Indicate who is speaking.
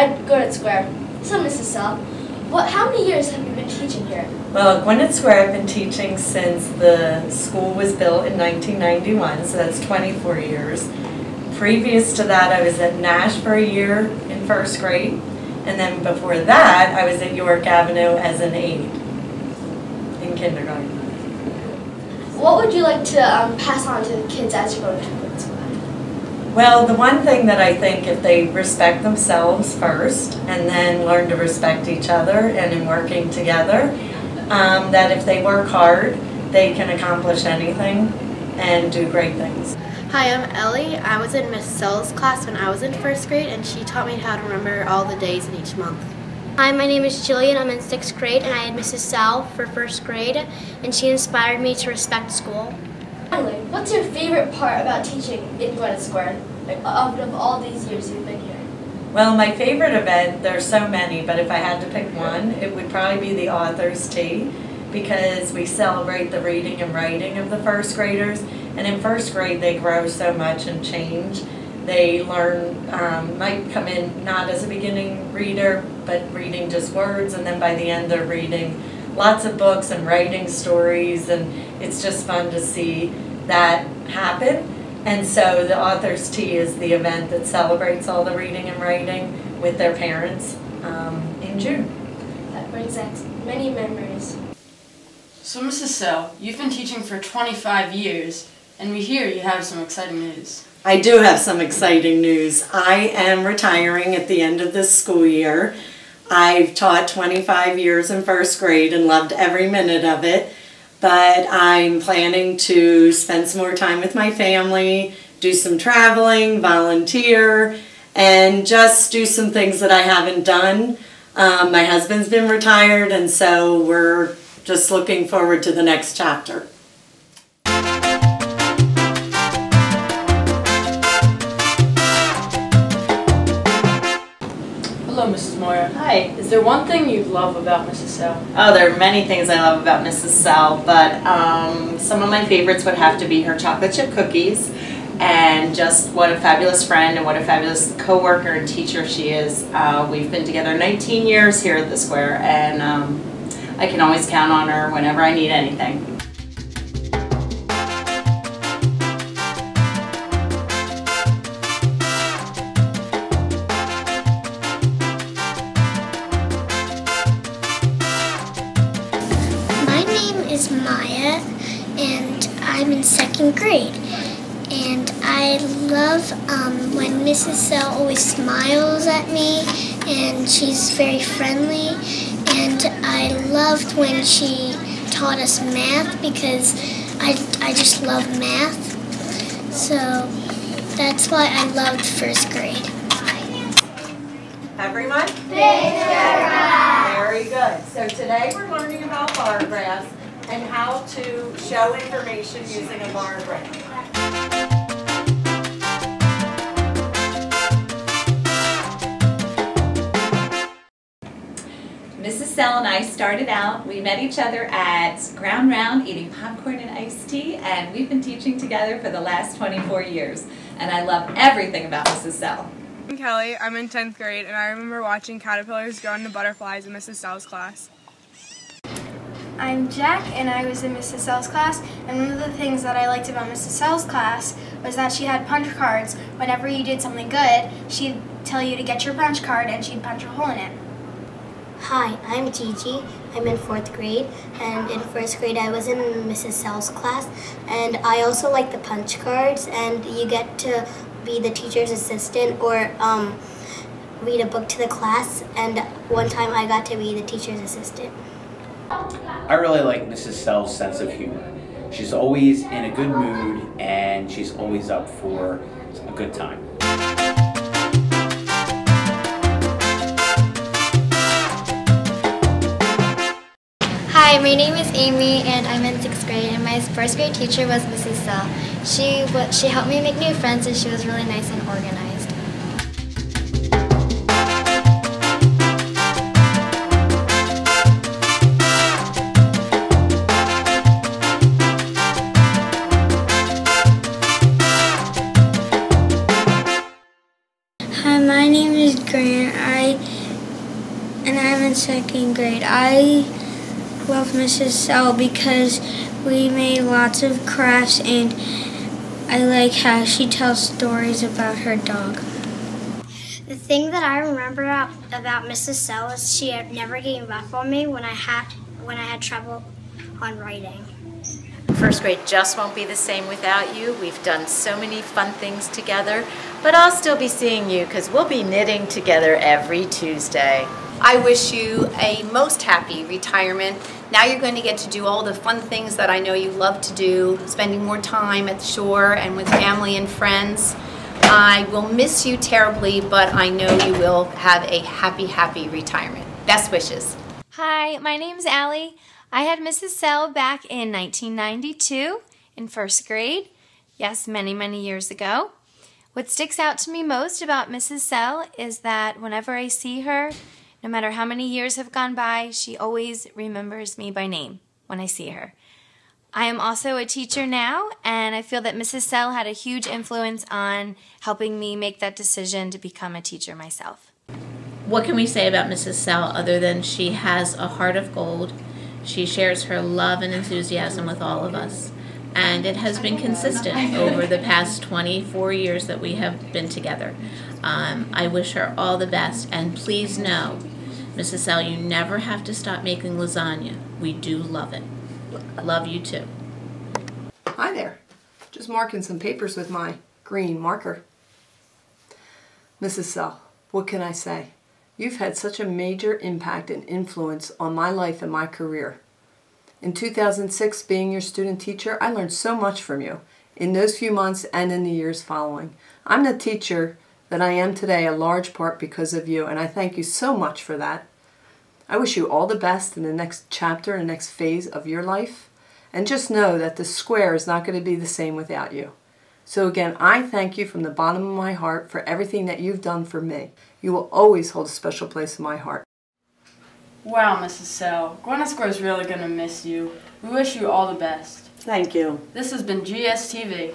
Speaker 1: at Gwinnett Square. So, Mrs. Sell, how many years have you been teaching here?
Speaker 2: Well, at Gwinnett Square I've been teaching since the school was built in 1991, so that's 24 years. Previous to that, I was at Nash for a year in first grade, and then before that, I was at York Avenue as an aide in kindergarten.
Speaker 1: What would you like to pass on to the kids as you go to Gwinnett Square?
Speaker 2: Well, the one thing that I think, if they respect themselves first and then learn to respect each other and in working together, that if they work hard, they can accomplish anything and do great things.
Speaker 3: Hi, I'm Ellie. I was in Miss Sell's class when I was in first grade, and she taught me how to remember all the days in each month.
Speaker 4: Hi, my name is Jillian. I'm in 6th grade, and I had Mrs. Sell for first grade, and she inspired me to respect school.
Speaker 1: Finally, what's your favorite part about teaching in Gwinnett Square, of all these years you've been here?
Speaker 2: Well, my favorite event, there's so many, but if I had to pick one, it would probably be the Author's Tea, because we celebrate the reading and writing of the first graders, and in first grade they grow so much and change. They learn, might come in not as a beginning reader, but reading just words, and then by the end they're reading lots of books and writing stories, and it's just fun to see that happen. And so the Author's Tea is the event that celebrates all the reading and writing with their parents in June.
Speaker 1: That brings back many memories.
Speaker 5: So Mrs. Sell, you've been teaching for 25 years, and we hear you have some exciting news.
Speaker 2: I do have some exciting news. I am retiring at the end of this school year. I've taught 25 years in first grade and loved every minute of it, but I'm planning to spend some more time with my family, do some traveling, volunteer, and just do some things that I haven't done. My husband's been retired, and so we're just looking forward to the next chapter.
Speaker 5: Hello, Mrs. Moyer.
Speaker 6: Hi.
Speaker 5: Is there one thing you love about Mrs. Sell?
Speaker 6: Oh, there are many things I love about Mrs. Sell, but some of my favorites would have to be her chocolate chip cookies, and just what a fabulous friend and what a fabulous co-worker and teacher she is. We've been together 19 years here at the Square, and I can always count on her whenever I need anything.
Speaker 4: My name is Maya, and I'm in 2nd grade. And I love when Mrs. Sell always smiles at me, and she's very friendly. And I loved when she taught us math, because I just love math. So that's why I loved first grade.
Speaker 2: Everyone? Very good. So today we're learning about bar graphs and how to show information using a bar graph.
Speaker 7: Mrs. Sell and I started out, we met each other at Ground Round eating popcorn and iced tea, and we've been teaching together for the last 24 years. And I love everything about Mrs. Sell.
Speaker 8: I'm Kelly, I'm in 10th grade, and I remember watching caterpillars grow into butterflies in Mrs. Sell's class.
Speaker 9: I'm Jack, and I was in Mrs. Sell's class, and one of the things that I liked about Mrs. Sell's class was that she had punch cards. Whenever you did something good, she'd tell you to get your punch card, and she'd punch a hole in it.
Speaker 4: Hi, I'm Gigi. I'm in 4th grade, and in 1st grade I was in Mrs. Sell's class, and I also like the punch cards, and you get to be the teacher's assistant or read a book to the class, and one time I got to be the teacher's assistant.
Speaker 10: I really like Mrs. Sell's sense of humor. She's always in a good mood, and she's always up for a good time.
Speaker 4: Hi, my name is Amy, and I'm in 6th grade, and my first grade teacher was Mrs. Sell. She helped me make new friends, and she was really nice and organized. Hi, my name is Grant. I and I'm in 2nd grade. I love Mrs. Sell because we made lots of crafts, and I like how she tells stories about her dog. The thing that I remember about Mrs. Sell is she never gave up on me when I had trouble on writing.
Speaker 7: First grade just won't be the same without you. We've done so many fun things together, but I'll still be seeing you because we'll be knitting together every Tuesday.
Speaker 11: I wish you a most happy retirement. Now you're going to get to do all the fun things that I know you love to do, spending more time at the shore and with family and friends. I will miss you terribly, but I know you will have a happy, happy retirement. Best wishes.
Speaker 12: Hi, my name's Allie. I had Mrs. Sell back in 1992 in 1st grade. Yes, many, many years ago. What sticks out to me most about Mrs. Sell is that whenever I see her, no matter how many years have gone by, she always remembers me by name when I see her. I am also a teacher now, and I feel that Mrs. Sell had a huge influence on helping me make that decision to become a teacher myself.
Speaker 13: What can we say about Mrs. Sell other than she has a heart of gold? She shares her love and enthusiasm with all of us, and it has been consistent over the past 24 years that we have been together. I wish her all the best, and please know, Mrs. Sell, you never have to stop making lasagna. We do love it. Love you too.
Speaker 14: Hi there. Just marking some papers with my green marker. Mrs. Sell, what can I say? You've had such a major impact and influence on my life and my career. In 2006, being your student teacher, I learned so much from you in those few months and in the years following. I'm the teacher that I am today a large part because of you, and I thank you so much for that. I wish you all the best in the next chapter and next phase of your life, and just know that the square is not going to be the same without you. So again, I thank you from the bottom of my heart for everything that you've done for me. You will always hold a special place in my heart.
Speaker 5: Wow, Mrs. Sell, Gwinnett Square is really going to miss you. We wish you all the best.
Speaker 6: Thank you.
Speaker 5: This has been GSTV.